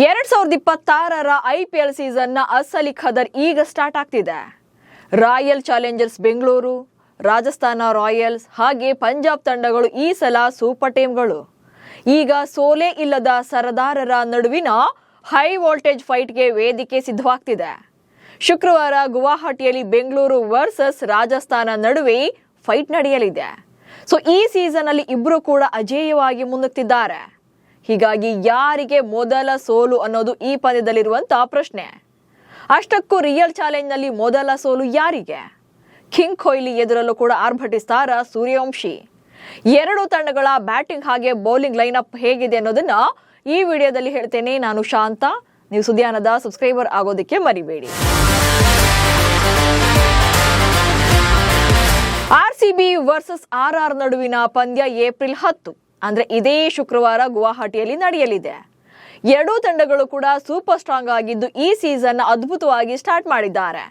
2026ರ IPL ಸೀಸನ್ನ ಅಸಲಿ ಖದರ್ ಈಗ start ಆಗ್ತಿದೆ. Royal Challengers Bengaluru, Rajasthan Royals ಹಾಗೆ ಪಂಜಾಬ್ ತಂಡಗಳು ಈ ಸಲ ಸೂಪರ್ ಟೀಮ್ಗಳು. ಈಗ ಸೋಲೆ ಇಲ್ಲದ ಸರದಾರರ ನಡುವಿನ ಹೈ ವೋಲ್ಟೇಜ್ ಫೈಟ್ಗೆ ವೇದಿಕೆ ಸಿದ್ಧವಾಗ್ತಿದೆ. ಶುಕ್ರವಾರ ಗುವಾಹಟಿಯಲ್ಲಿ ಬೆಂಗಳೂರು ವರ್ಸಸ್ ರಾಜಸ್ಥಾನ ನಡುವೆ ಫೈಟ್ ನಡೆಯಲಿದೆ. ಈ ಸೀಸನ್ ಅಲ್ಲಿ ಇಬ್ರು ಕೂಡ ಅಜೇಯವಾಗಿ ಮುನ್ನುಗ್ತಿದ್ದಾರೆ. ಹೀಗಾಗಿ ಯಾರಿಗೆ ಮೊದಲ ಸೋಲು ಅನ್ನೋದು ಈ ಪಂದ್ಯದಲ್ಲಿರುವಂತಹ ಪ್ರಶ್ನೆ. ಅಷ್ಟಕ್ಕೂ ರಿಯಲ್ ಚಾಲೆಂಜ್ ನಲ್ಲಿ ಮೊದಲ ಸೋಲು ಯಾರಿಗೆ? ಕಿಂಗ್ ಕೊಹ್ಲಿ ಎದುರಲ್ಲೂ ಕೂಡ ಆರ್ಭಟಿಸ್ತಾರ ಸೂರ್ಯವಂಶಿ. ಎರಡು ತಂಡಗಳ ಬ್ಯಾಟಿಂಗ್ ಹಾಗೆ ಬೌಲಿಂಗ್ ಲೈನ್ ಅಪ್ ಹೇಗಿದೆ ಅನ್ನೋದನ್ನ ಈ ವಿಡಿಯೋದಲ್ಲಿ ಹೇಳ್ತೇನೆ. ನಾನು ಶಾಂತ. ನೀವು ಸುದ್ದಿಯಾನದ ಸಬ್ಸ್ಕ್ರೈಬರ್ ಆಗೋದಕ್ಕೆ ಮರಿಬೇಡಿ. RCB ವರ್ಸಸ್ RR ನಡುವಿನ ಪಂದ್ಯ ಏಪ್ರಿಲ್ 10 ಅಂದ್ರೆ ಇದೇ ಶುಕ್ರವಾರ ಗುವಾಹಟಿಯಲ್ಲಿ ನಡೆಯಲಿದೆ. ಎರಡೂ ತಂಡಗಳು ಕೂಡ ಸೂಪರ್ ಸ್ಟ್ರಾಂಗ್ ಆಗಿದ್ದು ಈ ಸೀಸನ್ ಅದ್ಭುತವಾಗಿ ಸ್ಟಾರ್ಟ್ ಮಾಡಿದ್ದಾರೆ.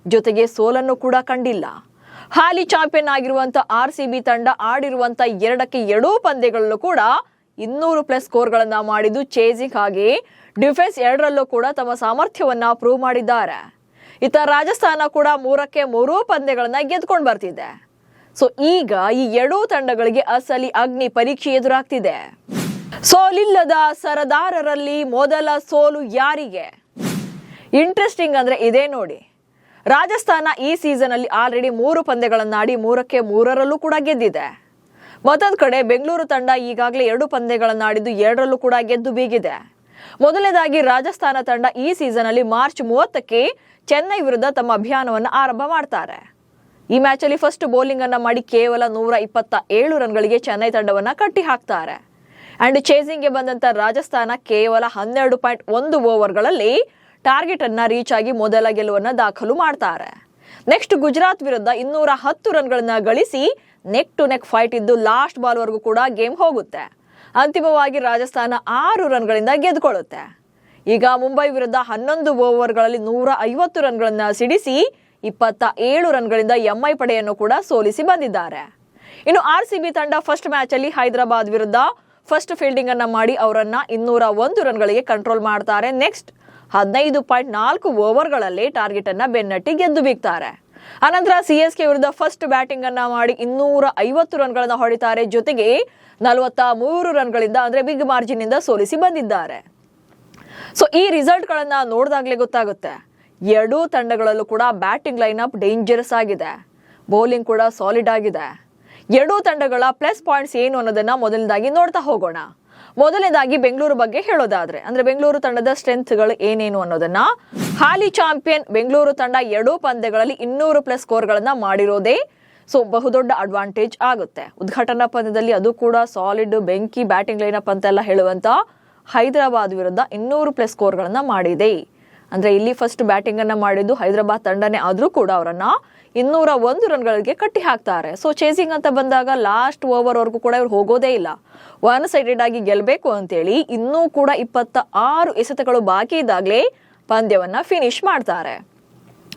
ಜೊತೆಗೆ ಸೋಲನ್ನು ಕೂಡ ಕಂಡಿಲ್ಲ. ಹಾಲಿ ಚಾಂಪಿಯನ್ ಆಗಿರುವಂತ RCB ತಂಡ ಆಡಿರುವಂತ 2 ಪಂದ್ಯಗಳಲ್ಲೂ ಕೂಡ 200+ ಸ್ಕೋರ್ಗಳನ್ನ ಮಾಡಿದ್ದು ಚೇಸಿಂಗ್ ಹಾಗೆ ಡಿಫೆನ್ಸ್ 2ರಲ್ಲೂ ಕೂಡ ತಮ್ಮ ಸಾಮರ್ಥ್ಯವನ್ನ ಪ್ರೂವ್ ಮಾಡಿದ್ದಾರೆ. ಇತ್ತ ರಾಜಸ್ಥಾನ ಕೂಡ 3 ಪಂದ್ಯಗಳನ್ನ ಗೆದ್ಕೊಂಡು ಬರ್ತಿದೆ. ಈಗ ಈ ಎರಡೂ ತಂಡಗಳಿಗೆ ಅಸಲಿ ಅಗ್ನಿ ಪರೀಕ್ಷೆ ಎದುರಾಗ್ತಿದೆ. ಸೋಲಿಲ್ಲದ ಸರದಾರರಲ್ಲಿ ಮೊದಲ ಸೋಲು ಯಾರಿಗೆ? ಇಂಟ್ರೆಸ್ಟಿಂಗ್ ಅಂದ್ರೆ ಇದೇ ನೋಡಿ. ರಾಜಸ್ಥಾನ ಈ ಸೀಸನ್ ಅಲ್ಲಿ ಆಲ್ರೆಡಿ 3 ಪಂದ್ಯಗಳನ್ನಾಡಿ 3ರಲ್ಲೂ ಕೂಡ ಗೆದ್ದಿದೆ. ಮತ್ತೊಂದು ಕಡೆ ಬೆಂಗಳೂರು ತಂಡ ಈಗಾಗಲೇ 2 ಪಂದ್ಯಗಳನ್ನಾಡಿದ್ದು 2ರಲ್ಲೂ ಕೂಡ ಗೆದ್ದು ಬೀಗಿದೆ. ಮೊದಲನೇದಾಗಿ ರಾಜಸ್ಥಾನ ತಂಡ ಈ ಸೀಸನ್ ಅಲ್ಲಿ ಮಾರ್ಚ್ 30ಕ್ಕೆ ಚೆನ್ನೈ ವಿರುದ್ಧ ತಮ್ಮ ಅಭಿಯಾನವನ್ನು ಆರಂಭ ಮಾಡ್ತಾರೆ. ಈ ಮ್ಯಾಚ್ ಅಲ್ಲಿ ಫಸ್ಟ್ ಬೌಲಿಂಗ್ ಅನ್ನ ಮಾಡಿ ಕೇವಲ 127 ರನ್ಗಳಿಗೆ ಚೆನ್ನೈ ತಂಡವನ್ನ ಕಟ್ಟಿ ಹಾಕ್ತಾರೆ. ಅಂಡ್ ಚೇಸಿಂಗ್ ಗೆ ಬಂದಂತ ರಾಜಸ್ಥಾನ ಕೇವಲ 12.1 ಓವರ್ಗಳಲ್ಲಿ ಟಾರ್ಗೆಟ್ ಅನ್ನ ರೀಚ್ ಆಗಿ ಮೊದಲ ಗೆಲುವನ್ನ ದಾಖಲು ಮಾಡ್ತಾರೆ. ನೆಕ್ಸ್ಟ್ ಗುಜರಾತ್ ವಿರುದ್ಧ 210 ರನ್ಗಳನ್ನ ಗಳಿಸಿ ನೆಕ್ ಟು ನೆಕ್ ಫೈಟ್ ಇದ್ದು ಲಾಸ್ಟ್ ಬಾಲ್ ವರೆಗೂ ಕೂಡ ಗೇಮ್ ಹೋಗುತ್ತೆ. ಅಂತಿಮವಾಗಿ ರಾಜಸ್ಥಾನ 6 ರನ್ಗಳಿಂದ ಗೆದ್ದುಕೊಳ್ಳುತ್ತೆ. ಈಗ ಮುಂಬೈ ವಿರುದ್ಧ 11 ಓವರ್ಗಳಲ್ಲಿ 150 ರನ್ಗಳನ್ನ ಸಿಡಿಸಿ 27 ರನ್ಗಳಿಂದ MI ಪಡೆಯನ್ನು ಕೂಡ ಸೋಲಿಸಿ ಬಂದಿದ್ದಾರೆ. ಇನ್ನು RCB ತಂಡ ಫಸ್ಟ್ ಮ್ಯಾಚ್ ಅಲ್ಲಿ ಹೈದರಾಬಾದ್ ವಿರುದ್ಧ ಫಸ್ಟ್ ಫೀಲ್ಡಿಂಗ್ ಅನ್ನ ಮಾಡಿ ಅವರನ್ನ 201 ರನ್ಗಳಿಗೆ ಕಂಟ್ರೋಲ್ ಮಾಡ್ತಾರೆ. ನೆಕ್ಸ್ಟ್ 15.4 ಓವರ್ಗಳಲ್ಲಿ ಟಾರ್ಗೆಟ್ ಅನ್ನ ಬೆನ್ನಟ್ಟಿ ಗೆದ್ದು ಬೀಗ್ತಾರೆ. ಅನಂತರ CSK ವಿರುದ್ಧ ಫಸ್ಟ್ ಬ್ಯಾಟಿಂಗ್ ಅನ್ನ ಮಾಡಿ 250 ರನ್ಗಳನ್ನ ಹೊಡಿತಾರೆ. ಜೊತೆಗೆ 43 ರನ್ಗಳಿಂದ ಅಂದ್ರೆ ಬಿಗ್ ಮಾರ್ಜಿನ್ ಇಂದ ಸೋಲಿಸಿ ಬಂದಿದ್ದಾರೆ. ಈ ರಿಸಲ್ಟ್ ಗಳನ್ನ ನೋಡಿದಾಗ್ಲೇ ಗೊತ್ತಾಗುತ್ತೆ ಎರಡೂ ತಂಡಗಳಲ್ಲೂ ಕೂಡ ಬ್ಯಾಟಿಂಗ್ ಲೈನ್ ಅಪ್ ಡೇಂಜರಸ್ ಆಗಿದೆ. ಬೌಲಿಂಗ್ ಕೂಡ ಸಾಲಿಡ್ ಆಗಿದೆ. ಎರಡೂ ತಂಡಗಳ ಪ್ಲಸ್ ಪಾಯಿಂಟ್ಸ್ ಏನು ಅನ್ನೋದನ್ನ ಮೊದಲನೇದಾಗಿ ನೋಡ್ತಾ ಹೋಗೋಣ. ಮೊದಲನೇದಾಗಿ ಬೆಂಗಳೂರು ಬಗ್ಗೆ ಹೇಳೋದಾದ್ರೆ ಅಂದ್ರೆ ಬೆಂಗಳೂರು ತಂಡದ ಸ್ಟ್ರೆಂತ್ಗಳು ಏನೇನು ಅನ್ನೋದನ್ನ, ಹಾಲಿ ಚಾಂಪಿಯನ್ ಬೆಂಗಳೂರು ತಂಡ 2 ಪಂದ್ಯಗಳಲ್ಲಿ 200+ ಸ್ಕೋರ್ಗಳನ್ನ ಮಾಡಿರೋದೇ ಬಹುದೊಡ್ಡ ಅಡ್ವಾಂಟೇಜ್ ಆಗುತ್ತೆ. ಉದ್ಘಾಟನಾ ಪಂದ್ಯದಲ್ಲಿ ಅದು ಕೂಡ ಸಾಲಿಡ್ ಬೆಂಕಿ ಬ್ಯಾಟಿಂಗ್ ಲೈನ್ ಅಪ್ ಅಂತೆಲ್ಲ ಹೇಳುವಂತ ಹೈದರಾಬಾದ್ ವಿರುದ್ಧ 200+ ಸ್ಕೋರ್ಗಳನ್ನ ಮಾಡಿದೆ. ಅಂದ್ರೆ ಇಲ್ಲಿ ಫಸ್ಟ್ ಬ್ಯಾಟಿಂಗ್ ಅನ್ನ ಮಾಡಿದ್ದು ಹೈದರಾಬಾದ್ ತಂಡನೇ ಆದ್ರೂ ಕೂಡ ಅವರನ್ನ 201 ರನ್ಗಳಿಗೆ ಕಟ್ಟಿ ಹಾಕ್ತಾರೆ. ಚೇಸಿಂಗ್ ಅಂತ ಬಂದಾಗ ಲಾಸ್ಟ್ ಓವರ್ ವರೆಗೂ ಕೂಡ ಇವ್ರು ಹೋಗೋದೇ ಇಲ್ಲ. ಒನ್ ಸೈಡೆಡ್ ಆಗಿ ಗೆಲ್ಬೇಕು ಅಂತೇಳಿ ಇನ್ನೂ ಕೂಡ 26 ಎಸೆತಗಳು ಬಾಕಿ ಇದ್ದಾಗಲೇ ಪಂದ್ಯವನ್ನ ಫಿನಿಶ್ ಮಾಡ್ತಾರೆ.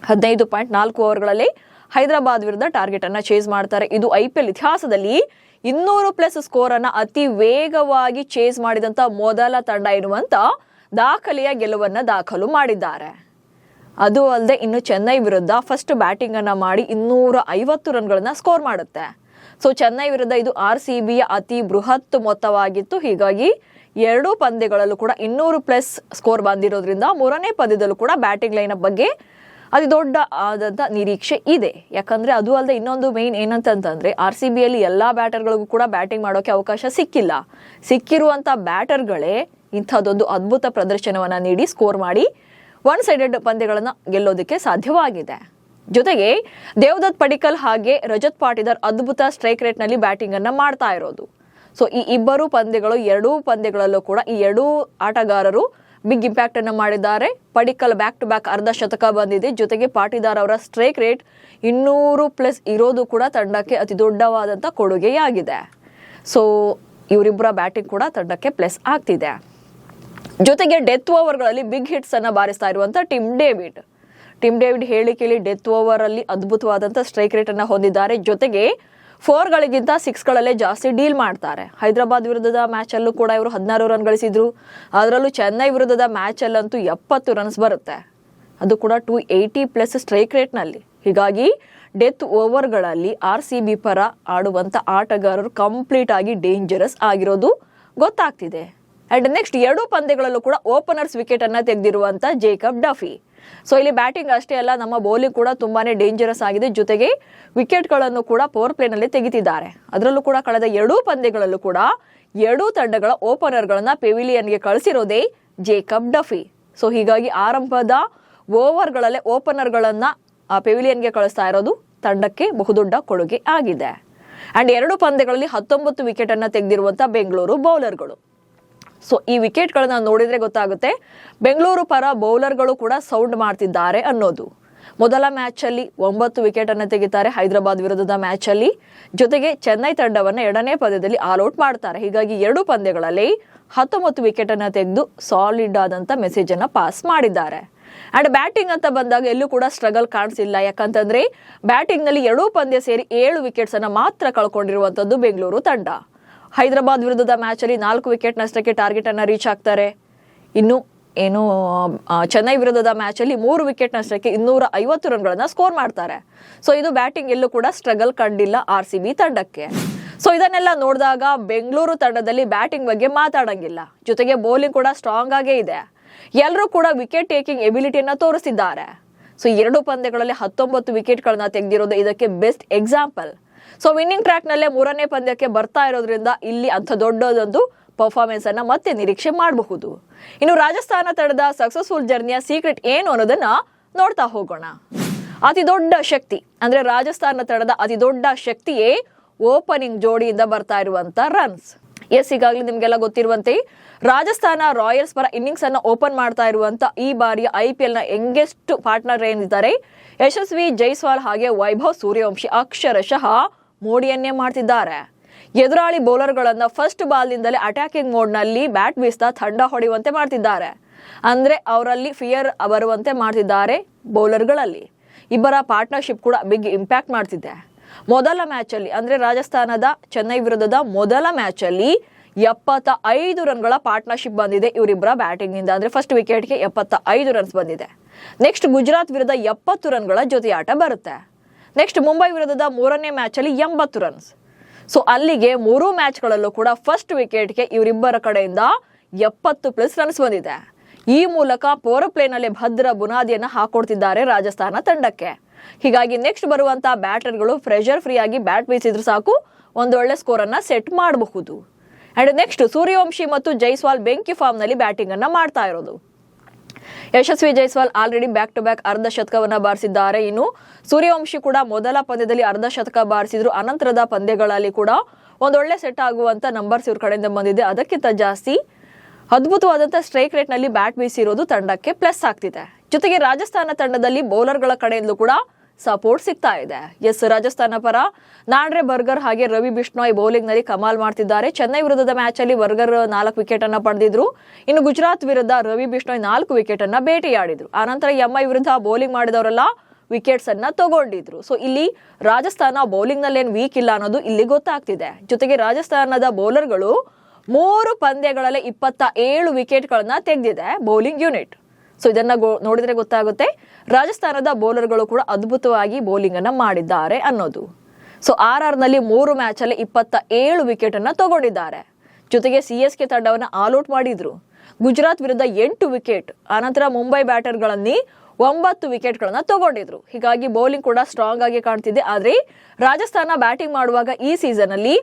15.4 ಓವರ್ಗಳಲ್ಲಿ ಹೈದರಾಬಾದ್ ವಿರುದ್ಧ ಟಾರ್ಗೆಟ್ ಅನ್ನ ಚೇಸ್ ಮಾಡ್ತಾರೆ. ಇದು IPL ಇತಿಹಾಸದಲ್ಲಿ 200+ ಸ್ಕೋರ್ ಅನ್ನ ಅತಿ ವೇಗವಾಗಿ ಚೇಸ್ ಮಾಡಿದಂತ ಮೊದಲ ತಂಡ ಎನ್ನುವಂತ ದಾಖಲೆಯ ಗೆಲುವನ್ನ ದಾಖಲು ಮಾಡಿದ್ದಾರೆ. ಅದು ಅಲ್ಲದೆ ಇನ್ನು ಚೆನ್ನೈ ವಿರುದ್ಧ ಫಸ್ಟ್ ಬ್ಯಾಟಿಂಗ್ ಅನ್ನ ಮಾಡಿ 250 ರನ್ಗಳನ್ನ ಸ್ಕೋರ್ ಮಾಡುತ್ತೆ. ಚೆನ್ನೈ ವಿರುದ್ಧ ಇದು RCBಯ ಅತಿ ಬೃಹತ್ ಮೊತ್ತವಾಗಿತ್ತು. ಹೀಗಾಗಿ 2 ಪಂದ್ಯಗಳಲ್ಲೂ ಕೂಡ 200+ ಸ್ಕೋರ್ ಬಂದಿರೋದ್ರಿಂದ 3ನೇ ಪಂದ್ಯದಲ್ಲೂ ಕೂಡ ಬ್ಯಾಟಿಂಗ್ ಲೈನ್ ಅಪ್ ಬಗ್ಗೆ ಅತಿ ದೊಡ್ಡ ಆದಂತ ನಿರೀಕ್ಷೆ ಇದೆ. ಯಾಕಂದ್ರೆ ಅದು ಅಲ್ಲದೆ ಇನ್ನೊಂದು ಮೇನ್ ಏನಂತಂದ್ರೆ RCBಯಲ್ಲಿ ಎಲ್ಲಾ ಬ್ಯಾಟರ್ಗಳಿಗೂ ಕೂಡ ಬ್ಯಾಟಿಂಗ್ ಮಾಡೋಕೆ ಅವಕಾಶ ಸಿಕ್ಕಿಲ್ಲ. ಸಿಕ್ಕಿರುವಂತ ಬ್ಯಾಟರ್ಗಳೇ ಇಂಥದ್ದೊಂದು ಅದ್ಭುತ ಪ್ರದರ್ಶನವನ್ನ ನೀಡಿ ಸ್ಕೋರ್ ಮಾಡಿ ಒನ್ ಸೈಡೆಡ್ ಪಂದ್ಯಗಳನ್ನ ಗೆಲ್ಲೋದಕ್ಕೆ ಸಾಧ್ಯವಾಗಿದೆ. ಜೊತೆಗೆ ದೇವದತ್ ಪಡಿಕ್ಕಲ್ ಹಾಗೆ ರಜತ್ ಪಾಟಿದಾರ್ ಅದ್ಭುತ ಸ್ಟ್ರೈಕ್ ರೇಟ್ ನಲ್ಲಿ ಬ್ಯಾಟಿಂಗ್ ಅನ್ನ ಮಾಡ್ತಾ ಇರೋದು. ಈ ಇಬ್ಬರು ಪಂದ್ಯಗಳು 2 ಪಂದ್ಯಗಳಲ್ಲೂ ಕೂಡ ಈ 2 ಆಟಗಾರರು ಬಿಗ್ ಇಂಪ್ಯಾಕ್ಟ್ ಅನ್ನ ಮಾಡಿದ್ದಾರೆ. ಪಡಿಕ್ಕಲ್ ಬ್ಯಾಕ್ ಟು ಬ್ಯಾಕ್ ಅರ್ಧ ಶತಕ ಬಂದಿದೆ. ಜೊತೆಗೆ ಪಾಟಿದಾರ್ ಅವರ ಸ್ಟ್ರೈಕ್ ರೇಟ್ 200+ ಇರೋದು ಕೂಡ ತಂಡಕ್ಕೆ ಅತಿ ದೊಡ್ಡವಾದಂತ ಕೊಡುಗೆಯಾಗಿದೆ. ಇವರಿಬ್ಬರ ಬ್ಯಾಟಿಂಗ್ ಕೂಡ ತಂಡಕ್ಕೆ ಪ್ಲಸ್ ಆಗ್ತಿದೆ. ಜೊತೆಗೆ ಡೆತ್ ಓವರ್ಗಳಲ್ಲಿ ಬಿಗ್ ಹಿಟ್ಸ್ ಅನ್ನ ಬಾರಿಸ್ತಾ ಇರುವಂತ ಟಿಮ್ ಡೇವಿಡ್ ಹೇಳಿ ಕೇಳಿ ಡೆತ್ ಓವರ್ ಅಲ್ಲಿ ಅದ್ಭುತವಾದಂತ ಸ್ಟ್ರೈಕ್ ರೇಟ್ ಅನ್ನ ಹೊಂದಿದ್ದಾರೆ. ಜೊತೆಗೆ 4ಗಳಿಗಿಂತ 6ಗಳಲ್ಲೇ ಜಾಸ್ತಿ ಡೀಲ್ ಮಾಡ್ತಾರೆ. ಹೈದರಾಬಾದ್ ವಿರುದ್ಧದ ಮ್ಯಾಚ್ ಅಲ್ಲೂ ಕೂಡ ಇವರು 16 ರನ್ ಗಳಿಸಿದ್ರು. ಅದರಲ್ಲೂ ಚೆನ್ನೈ ವಿರುದ್ಧದ ಮ್ಯಾಚ್ ಅಲ್ಲಂತೂ 70 ರನ್ಸ್ ಬರುತ್ತೆ, ಅದು ಕೂಡ 280+ ಸ್ಟ್ರೈಕ್ ರೇಟ್ನಲ್ಲಿ. ಹೀಗಾಗಿ ಡೆತ್ ಓವರ್ಗಳಲ್ಲಿ RCB ಪರ ಆಡುವಂತ ಆಟಗಾರರು ಕಂಪ್ಲೀಟ್ ಆಗಿ ಡೇಂಜರಸ್ ಆಗಿರೋದು ಗೊತ್ತಾಗ್ತಿದೆ. ಅಂಡ್ ನೆಕ್ಸ್ಟ್ 2 ಪಂದ್ಯಗಳಲ್ಲೂ ಕೂಡ ಓಪನರ್ಸ್ ವಿಕೆಟ್ ಅನ್ನ ತೆಗೆದಿರುವಂತ ಜೇಕಬ್ ಡಫಿ. ಸೊ ಇಲ್ಲಿ ಬ್ಯಾಟಿಂಗ್ ಅಷ್ಟೇ ಅಲ್ಲ, ನಮ್ಮ ಬೌಲಿಂಗ್ ಕೂಡ ತುಂಬಾನೇ ಡೇಂಜರಸ್ ಆಗಿದೆ. ಜೊತೆಗೆ ವಿಕೆಟ್ಗಳನ್ನು ಕೂಡ ಪವರ್ ಪ್ಲೇನಲ್ಲಿ ತೆಗೆದಿದ್ದಾರೆ. ಅದರಲ್ಲೂ ಕೂಡ ಕಳೆದ 2 ಪಂದ್ಯಗಳಲ್ಲೂ ಕೂಡ 2 ತಂಡಗಳ ಓಪನರ್ಗಳನ್ನ ಪೆವಿಲಿಯನ್ಗೆ ಕಳಿಸಿರೋದೇ ಜೇಕಬ್ ಡಫಿ. ಸೊ ಹೀಗಾಗಿ ಆರಂಭದ ಓವರ್ಗಳಲ್ಲೇ ಓಪನರ್ಗಳನ್ನ ಆ ಪೆವಿಲಿಯನ್ಗೆ ಕಳಿಸ್ತಾ ಇರೋದು ತಂಡಕ್ಕೆ ಬಹುದೊಡ್ಡ ಕೊಡುಗೆ ಆಗಿದೆ. ಅಂಡ್ 2 ಪಂದ್ಯಗಳಲ್ಲಿ 19 ವಿಕೆಟ್ ಅನ್ನ ತೆಗೆದಿರುವಂತ ಬೆಂಗಳೂರು ಬೌಲರ್ಗಳು. ಸೊ ಈ ವಿಕೆಟ್ಗಳನ್ನ ನೋಡಿದ್ರೆ ಗೊತ್ತಾಗುತ್ತೆ ಬೆಂಗಳೂರು ಪರ ಬೌಲರ್ಗಳು ಕೂಡ ಸೌಂಡ್ ಮಾಡ್ತಿದ್ದಾರೆ ಅನ್ನೋದು. ಮೊದಲ ಮ್ಯಾಚ್ ಅಲ್ಲಿ 9 ವಿಕೆಟ್ ಅನ್ನು ತೆಗಿತಾರೆ ಹೈದರಾಬಾದ್ ವಿರುದ್ಧದ ಮ್ಯಾಚ್ ಅಲ್ಲಿ. ಜೊತೆಗೆ ಚೆನ್ನೈ ತಂಡವನ್ನ 2ನೇ ಪಂದ್ಯದಲ್ಲಿ ಆಲ್ ಔಟ್ ಮಾಡ್ತಾರೆ. ಹೀಗಾಗಿ 2 ಪಂದ್ಯಗಳಲ್ಲಿ 19 ವಿಕೆಟ್ ಅನ್ನ ತೆಗೆದು ಸಾಲಿಡ್ ಆದಂತ ಮೆಸೇಜ್ ಅನ್ನ ಪಾಸ್ ಮಾಡಿದ್ದಾರೆ. ಅಂಡ್ ಬ್ಯಾಟಿಂಗ್ ಅಂತ ಬಂದಾಗ ಎಲ್ಲೂ ಕೂಡ ಸ್ಟ್ರಗಲ್ ಕಾಣಿಸಿಲ್ಲ. ಯಾಕಂತಂದ್ರೆ ಬ್ಯಾಟಿಂಗ್ ನಲ್ಲಿ 2 ಪಂದ್ಯ ಸೇರಿ 7 ವಿಕೆಟ್ಸ್ ಅನ್ನ ಮಾತ್ರ ಕಳ್ಕೊಂಡಿರುವಂತದ್ದು ಬೆಂಗಳೂರು ತಂಡ. ಹೈದರಾಬಾದ್ ವಿರುದ್ಧದ ಮ್ಯಾಚ್ ಅಲ್ಲಿ 4 ವಿಕೆಟ್ ನಷ್ಟಕ್ಕೆ ಟಾರ್ಗೆಟ್ ಅನ್ನ ರೀಚ್ ಆಗ್ತಾರೆ. ಇನ್ನು ಚೆನ್ನೈ ವಿರುದ್ಧದ ಮ್ಯಾಚ್ ಅಲ್ಲಿ 3 ವಿಕೆಟ್ ನಷ್ಟಕ್ಕೆ 250 ರನ್ಗಳನ್ನ ಸ್ಕೋರ್ ಮಾಡ್ತಾರೆ. ಸೊ ಇದು ಬ್ಯಾಟಿಂಗ್ ಎಲ್ಲೂ ಕೂಡ ಸ್ಟ್ರಗಲ್ ಕಂಡಿಲ್ಲ RCB ತಂಡಕ್ಕೆ. ಸೊ ಇದನ್ನೆಲ್ಲ ನೋಡಿದಾಗ ಬೆಂಗಳೂರು ತಂಡದಲ್ಲಿ ಬ್ಯಾಟಿಂಗ್ ಬಗ್ಗೆ ಮಾತಾಡಂಗಿಲ್ಲ. ಜೊತೆಗೆ ಬೌಲಿಂಗ್ ಕೂಡ ಸ್ಟ್ರಾಂಗ್ ಆಗೇ ಇದೆ. ಎಲ್ಲರೂ ಕೂಡ ವಿಕೆಟ್ ಟೇಕಿಂಗ್ ಎಬಿಲಿಟಿಯನ್ನ ತೋರಿಸಿದ್ದಾರೆ. ಸೊ 2 ಪಂದ್ಯಗಳಲ್ಲಿ 19 ವಿಕೆಟ್ಗಳನ್ನ ತೆಗೆದಿರೋದು ಇದಕ್ಕೆ best example. So winning track ನಲ್ಲೇ 3ನೇ ಪಂದ್ಯಕ್ಕೆ ಬರ್ತಾ ಇರೋದ್ರಿಂದ ಇಲ್ಲಿ ಅಂಥ ದೊಡ್ಡದೊಂದು ಪರ್ಫಾರ್ಮೆನ್ಸ್ ಅನ್ನ ಮತ್ತೆ ನಿರೀಕ್ಷೆ ಮಾಡಬಹುದು. ಇನ್ನು ರಾಜಸ್ಥಾನ ತಂಡದ ಸಕ್ಸಸ್ಫುಲ್ ಜರ್ನಿಯ ಸೀಕ್ರೆಟ್ ಏನು ಅನ್ನೋದನ್ನ ನೋಡ್ತಾ ಹೋಗೋಣ. ಅತಿ ದೊಡ್ಡ ಶಕ್ತಿ ಅಂದ್ರೆ ರಾಜಸ್ಥಾನ ತಂಡದ ಅತಿ ದೊಡ್ಡ ಶಕ್ತಿಯೇ ಓಪನಿಂಗ್ ಜೋಡಿಯಿಂದ ಬರ್ತಾ ಇರುವಂತ ರನ್ಸ್. ಈಗಾಗಲೇ ನಿಮ್ಗೆಲ್ಲ ಗೊತ್ತಿರುವಂತೆ ರಾಜಸ್ಥಾನ ರಾಯಲ್ಸ್ ಪರ ಇನ್ನಿಂಗ್ಸ್ ಅನ್ನ ಓಪನ್ ಮಾಡ್ತಾ ಇರುವಂತ ಈ ಬಾರಿಯ IPL ನ ಯಂಗೆಸ್ಟ್ ಪಾರ್ಟ್ನರ್ ಏನಿದ್ದಾರೆ ಯಶಸ್ವಿ ಜೈಸ್ವಾಲ್ ಹಾಗೆ ವೈಭವ್ ಸೂರ್ಯವಂಶಿ ಅಕ್ಷರಶಃ ಮೋಡಿಯನ್ನೇ ಮಾಡ್ತಿದ್ದಾರೆ. ಎದುರಾಳಿ ಬೌಲರ್ಗಳನ್ನ ಫಸ್ಟ್ ಬಾಲ್ನಿಂದಲೇ ಅಟ್ಯಾಕಿಂಗ್ ಮೋಡ್ ನಲ್ಲಿ ಬ್ಯಾಟ್ ಬೀಸ್ತಾ ತಂಡ ಹೊಡೆಯುವಂತೆ ಮಾಡ್ತಿದ್ದಾರೆ. ಅಂದ್ರೆ ಅವರಲ್ಲಿ ಫಿಯರ್ ಬರುವಂತೆ ಮಾಡ್ತಿದ್ದಾರೆ ಬೌಲರ್ಗಳಲ್ಲಿ. ಇಬ್ಬರ ಪಾರ್ಟ್ನರ್ಶಿಪ್ ಕೂಡ ಬಿಗ್ ಇಂಪ್ಯಾಕ್ಟ್ ಮಾಡ್ತಿದೆ. ಮೊದಲ ಮ್ಯಾಚ್ ಅಲ್ಲಿ ಅಂದ್ರೆ ರಾಜಸ್ಥಾನದ ಚೆನ್ನೈ ವಿರುದ್ಧದ ಮೊದಲ ಮ್ಯಾಚ್ ಅಲ್ಲಿ 75 ರನ್ಗಳ ಪಾರ್ಟ್ನರ್ಶಿಪ್ ಬಂದಿದೆ ಇವರಿಬ್ಬರ ಬ್ಯಾಟಿಂಗ್ ನಿಂದ. ಅಂದ್ರೆ ಫಸ್ಟ್ ವಿಕೆಟ್ಗೆ 75 ರನ್ಸ್ ಬಂದಿದೆ. ನೆಕ್ಸ್ಟ್ ಗುಜರಾತ್ ವಿರುದ್ಧ 70 ರನ್ಗಳ ಜೊತೆಯಾಟ ಬರುತ್ತೆ. ನೆಕ್ಸ್ಟ್ ಮುಂಬೈ ವಿರುದ್ಧದ 3ನೇ ಮ್ಯಾಚ್ ಅಲ್ಲಿ 80 ರನ್ಸ್. ಸೊ ಅಲ್ಲಿಗೆ 3 ಮ್ಯಾಚ್ಗಳಲ್ಲೂ ಕೂಡ ಫಸ್ಟ್ ವಿಕೆಟ್ಗೆ ಇವರಿಬ್ಬರ ಕಡೆಯಿಂದ 70+ ರನ್ಸ್ ಬಂದಿದೆ. ಈ ಮೂಲಕ ಪವರ್ ಪ್ಲೇನಲ್ಲಿ ಭದ್ರ ಬುನಾದಿಯನ್ನ ಹಾಕೊಡ್ತಿದ್ದಾರೆ ರಾಜಸ್ಥಾನ ತಂಡಕ್ಕೆ. ಹೀಗಾಗಿ ನೆಕ್ಸ್ಟ್ ಬರುವಂತಹ ಬ್ಯಾಟರ್ಗಳು ಪ್ರೆಷರ್ ಫ್ರೀ ಆಗಿ ಬ್ಯಾಟ್ ಬೀಸಿದ್ರು ಸಾಕು ಒಂದೊಳ್ಳೆ ಸ್ಕೋರ್ ಅನ್ನ ಸೆಟ್ ಮಾಡಬಹುದು. ಅಂಡ್ ನೆಕ್ಸ್ಟ್ ಸೂರ್ಯವಂಶಿ ಮತ್ತು ಜೈಸ್ವಾಲ್ ಬೆಂಕಿ ಫಾರ್ಮ್ ನಲ್ಲಿ ಬ್ಯಾಟಿಂಗ್ ಅನ್ನ ಮಾಡ್ತಾ ಇರೋದು. Yashasvi Jaiswal already back to back ಅರ್ಧ ಶತಕವನ್ನ ಬಾರಿಸಿದ್ದಾರೆ. ಇನ್ನು ಸೂರ್ಯವಂಶಿ ಕೂಡ ಮೊದಲ ಪಂದ್ಯದಲ್ಲಿ ಅರ್ಧ ಶತಕ ಬಾರಿಸಿದ್ರು. ಅನಂತರದ ಪಂದ್ಯಗಳಲ್ಲಿ ಕೂಡ ಒಂದೊಳ್ಳೆ ಸೆಟ್ ಆಗುವಂತ ನಂಬರ್ಸ್ ಇವ್ರ ಕಡೆಯಿಂದ ಬಂದಿದೆ. ಅದಕ್ಕಿಂತ ಜಾಸ್ತಿ ಅದ್ಭುತವಾದಂತ ಸ್ಟ್ರೈಕ್ ರೇಟ್ ನಲ್ಲಿ ಬ್ಯಾಟ್ ಬೀಸಿರೋದು ತಂಡಕ್ಕೆ ಪ್ಲಸ್ ಆಗ್ತಿದೆ. ಜೊತೆಗೆ ರಾಜಸ್ಥಾನ ತಂಡದಲ್ಲಿ ಬೌಲರ್ಗಳ ಕಡೆಯಿಂದಲೂ ಕೂಡ ಸಪೋರ್ಟ್ ಸಿಗ್ತಾ ಇದೆ. ರಾಜಸ್ಥಾನ ಪರ ನಾಂಡ್ರೆ ಬರ್ಗರ್ ಹಾಗೆ ರವಿ ಬಿಷ್ಣೋಯ್ ಬೌಲಿಂಗ್ ನಲ್ಲಿ ಕಮಾಲ್ ಮಾಡ್ತಿದ್ದಾರೆ. ಚೆನ್ನೈ ವಿರುದ್ಧದ ಮ್ಯಾಚ್ ಅಲ್ಲಿ ಬರ್ಗರ್ 4 ವಿಕೆಟ್ ಅನ್ನ ಪಡೆದಿದ್ರು. ಇನ್ನು ಗುಜರಾತ್ ವಿರುದ್ಧ ರವಿ ಬಿಷ್ಣೋಯ್ 4 ವಿಕೆಟ್ ಅನ್ನ ಬೇಟೆಯಾಡಿದ್ರು. ಆನಂತರ MI ವಿರುದ್ಧ ಬೌಲಿಂಗ್ ಮಾಡಿದವರೆಲ್ಲ ವಿಕೆಟ್ಸ್ ಅನ್ನ ತಗೊಂಡಿದ್ರು. ಸೊ ಇಲ್ಲಿ ರಾಜಸ್ಥಾನ ಬೌಲಿಂಗ್ ನಲ್ಲಿ ಏನ್ ವೀಕ್ ಇಲ್ಲ ಅನ್ನೋದು ಇಲ್ಲಿ ಗೊತ್ತಾಗ್ತಿದೆ. ಜೊತೆಗೆ ರಾಜಸ್ಥಾನದ ಬೌಲರ್ಗಳು 3 ಪಂದ್ಯಗಳಲ್ಲಿ 27 ವಿಕೆಟ್ಗಳನ್ನ ತೆಗೆದಿದೆ ಬೌಲಿಂಗ್ ಯೂನಿಟ್. ಸೊ ಇದನ್ನ ನೋಡಿದ್ರೆ ಗೊತ್ತಾಗುತ್ತೆ ರಾಜಸ್ಥಾನದ ಬೌಲರ್ಗಳು ಕೂಡ ಅದ್ಭುತವಾಗಿ ಬೌಲಿಂಗ್ ಅನ್ನ ಮಾಡಿದ್ದಾರೆ ಅನ್ನೋದು. ಸೊ RR ನಲ್ಲಿ 3 ಮ್ಯಾಚ್ ಅಲ್ಲಿ 27 ವಿಕೆಟ್ ಅನ್ನ ತಗೊಂಡಿದ್ದಾರೆ. ಜೊತೆಗೆ CSK ತಂಡವನ್ನ ಆಲ್ ಔಟ್ ಮಾಡಿದ್ರು. ಗುಜರಾತ್ ವಿರುದ್ಧ 8 ವಿಕೆಟ್, ಆನಂತರ ಮುಂಬೈ ಬ್ಯಾಟರ್ಗಳಲ್ಲಿ 9 ವಿಕೆಟ್ಗಳನ್ನ ತಗೊಂಡಿದ್ರು. ಹೀಗಾಗಿ ಬೌಲಿಂಗ್ ಕೂಡ ಸ್ಟ್ರಾಂಗ್ ಆಗಿ ಕಾಣ್ತಿದೆ. ಆದ್ರೆ ರಾಜಸ್ಥಾನ ಬ್ಯಾಟಿಂಗ್ ಮಾಡುವಾಗ ಈ ಸೀಸನ್ ಅಲ್ಲಿ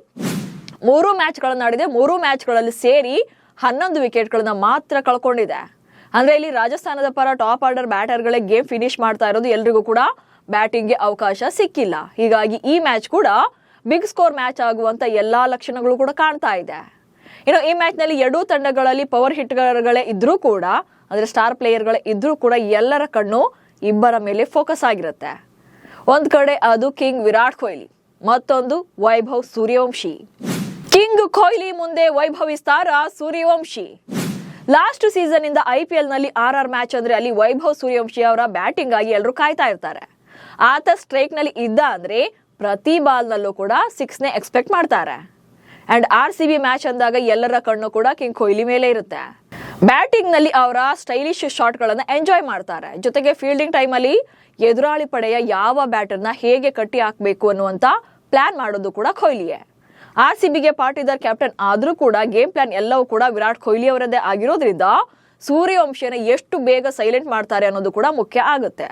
3 ಮ್ಯಾಚ್ಗಳನ್ನ ಆಡಿದೆ. 3 ಮ್ಯಾಚ್ಗಳಲ್ಲಿ ಸೇರಿ 11 ವಿಕೆಟ್ಗಳನ್ನ ಮಾತ್ರ ಕಳ್ಕೊಂಡಿದೆ. ಅಂದ್ರೆ ಇಲ್ಲಿ ರಾಜಸ್ಥಾನದ ಪರ ಟಾಪ್ ಆರ್ಡರ್ ಬ್ಯಾಟರ್ಗಳೇ ಗೇಮ್ ಫಿನಿಶ್ ಮಾಡ್ತಾ ಇರೋದು. ಎಲ್ರಿಗೂ ಕೂಡ ಬ್ಯಾಟಿಂಗ್ಗೆ ಅವಕಾಶ ಸಿಕ್ಕಿಲ್ಲ. ಹೀಗಾಗಿ ಈ ಮ್ಯಾಚ್ ಕೂಡ ಬಿಗ್ ಸ್ಕೋರ್ ಮ್ಯಾಚ್ ಆಗುವಂತ ಎಲ್ಲಾ ಲಕ್ಷಣಗಳು ಕೂಡ ಕಾಣ್ತಾ ಇದೆ. ಇನ್ನು ಈ ಮ್ಯಾಚ್ ನಲ್ಲಿ 2 ತಂಡಗಳಲ್ಲಿ ಪವರ್ ಹಿಟ್ಗಳೇ ಇದ್ರೂ ಕೂಡ ಅಂದ್ರೆ ಸ್ಟಾರ್ ಪ್ಲೇಯರ್ಗಳೇ ಇದ್ರೂ ಕೂಡ ಎಲ್ಲರ ಕಣ್ಣು ಇಬ್ಬರ ಮೇಲೆ ಫೋಕಸ್ ಆಗಿರುತ್ತೆ. ಒಂದ್ ಕಡೆ ಅದು ಕಿಂಗ್ ವಿರಾಟ್ ಕೊಹ್ಲಿ, ಮತ್ತೊಂದು ವೈಭವ್ ಸೂರ್ಯವಂಶಿ. ಕಿಂಗ್ ಕೊಹ್ಲಿ ಮುಂದೆ ವೈಭವಿಸ್ತಾರ ಸೂರ್ಯವಂಶಿ. ಲಾಸ್ಟ್ ಸೀಸನ್ ಇಂದ IPL ನಲ್ಲಿ RR ಮ್ಯಾಚ್ ಅಂದ್ರೆ ಅಲ್ಲಿ ವೈಭವ್ ಸೂರ್ಯವಂಶಿ ಅವರ ಬ್ಯಾಟಿಂಗ್ ಆಗಿ ಎಲ್ಲರೂ ಕಾಯ್ತಾ ಇರ್ತಾರೆ. ಆತ ಸ್ಟ್ರೈಕ್ ನಲ್ಲಿ ಇದ್ದ ಅಂದ್ರೆ ಪ್ರತಿ ಬಾಲ್ನಲ್ಲೂ ಕೂಡ 6ನೇ ಎಕ್ಸ್ಪೆಕ್ಟ್ ಮಾಡ್ತಾರೆ. ಅಂಡ್ RCB ಮ್ಯಾಚ್ ಅಂದಾಗ ಎಲ್ಲರ ಕಣ್ಣು ಕೂಡ ಕಿಂಗ್ ಕೊಹ್ಲಿ ಮೇಲೆ ಇರುತ್ತೆ. ಬ್ಯಾಟಿಂಗ್ ನಲ್ಲಿ ಅವರ ಸ್ಟೈಲಿಶ್ ಶಾಟ್ ಗಳನ್ನ ಎಂಜಾಯ್ ಮಾಡ್ತಾರೆ. ಜೊತೆಗೆ ಫೀಲ್ಡಿಂಗ್ ಟೈಮ್ ಅಲ್ಲಿ ಎದುರಾಳಿ ಪಡೆಯ ಯಾವ ಬ್ಯಾಟರ್ನ ಹೇಗೆ ಕಟ್ಟಿ ಹಾಕಬೇಕು ಅನ್ನುವಂತ ಪ್ಲಾನ್ ಮಾಡೋದು ಕೂಡ ಕೊಹ್ಲಿಯೇ. RCBಗೆ ಪಾಟೀದಾರ್ ಕ್ಯಾಪ್ಟನ್ ಆದ್ರೂ ಕೂಡ ಗೇಮ್ ಪ್ಲಾನ್ ಎಲ್ಲವೂ ಕೂಡ ವಿರಾಟ್ ಕೊಹ್ಲಿ ಅವರದ್ದೇ ಆಗಿರೋದ್ರಿಂದ ಸೂರ್ಯವಂಶಿಯನ್ನ ಎಷ್ಟು ಬೇಗ ಸೈಲೆಂಟ್ ಮಾಡ್ತಾರೆ ಅನ್ನೋದು ಕೂಡ ಮುಖ್ಯ ಆಗುತ್ತೆ.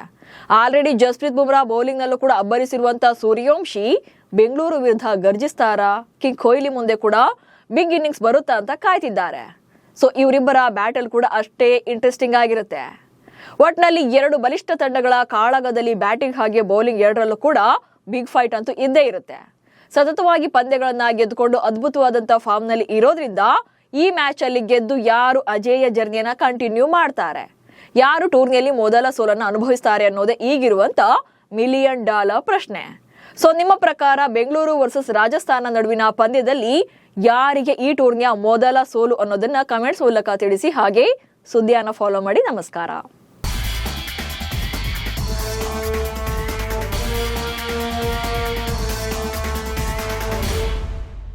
ಆಲ್ರೆಡಿ ಜಸ್ಪ್ರೀತ್ ಬುಮ್ರಾ ಬೌಲಿಂಗ್ ನಲ್ಲೂ ಕೂಡ ಅಬ್ಬರಿಸಿರುವಂತಹ ಸೂರ್ಯವಂಶಿ ಬೆಂಗಳೂರು ವಿರುದ್ಧ ಗರ್ಜಿಸ್ತಾರಾ, ಕಿಂಗ್ ಕೊಹ್ಲಿ ಮುಂದೆ ಕೂಡ ಬಿಗ್ ಇನ್ನಿಂಗ್ಸ್ ಬರುತ್ತಾ ಅಂತ ಕಾಯ್ತಿದ್ದಾರೆ. ಸೊ ಇವರಿಬ್ಬರ ಬ್ಯಾಟಲ್ ಕೂಡ ಅಷ್ಟೇ ಇಂಟ್ರೆಸ್ಟಿಂಗ್ ಆಗಿರುತ್ತೆ. ಒಟ್ನಲ್ಲಿ 2 ಬಲಿಷ್ಠ ತಂಡಗಳ ಕಾಳಗದಲ್ಲಿ ಬ್ಯಾಟಿಂಗ್ ಹಾಗೆ ಬೌಲಿಂಗ್ ಎರಡರಲ್ಲೂ ಕೂಡ ಬಿಗ್ ಫೈಟ್ ಅಂತೂ ಇದ್ದೇ ಇರುತ್ತೆ. ಸತತವಾಗಿ ಪಂದ್ಯಗಳನ್ನ ಗೆದ್ದುಕೊಂಡು ಅದ್ಭುತವಾದಂತಹ ಫಾರ್ಮ್ ನಲ್ಲಿ ಇರೋದ್ರಿಂದ ಈ ಮ್ಯಾಚ್ ಅಲ್ಲಿ ಗೆದ್ದು ಯಾರು ಅಜೇಯ ಜರ್ನಿಯನ್ನ ಕಂಟಿನ್ಯೂ ಮಾಡ್ತಾರೆ, ಯಾರು ಟೂರ್ನಿಯಲ್ಲಿ ಮೊದಲ ಸೋಲನ್ನು ಅನುಭವಿಸ್ತಾರೆ ಅನ್ನೋದೇ ಈಗಿರುವಂತ $1 ಮಿಲಿಯನ್ ಪ್ರಶ್ನೆ. ಸೊ ನಿಮ್ಮ ಪ್ರಕಾರ ಬೆಂಗಳೂರು ವರ್ಸಸ್ ರಾಜಸ್ಥಾನ ನಡುವಿನ ಪಂದ್ಯದಲ್ಲಿ ಯಾರಿಗೆ ಈ ಟೂರ್ನಿಯ ಮೊದಲ ಸೋಲು ಅನ್ನೋದನ್ನ ಕಮೆಂಟ್ಸ್ ಮೂಲಕ ತಿಳಿಸಿ. ಹಾಗೆ ಸುದ್ದಿಯನ್ನ ಫಾಲೋ ಮಾಡಿ. ನಮಸ್ಕಾರ.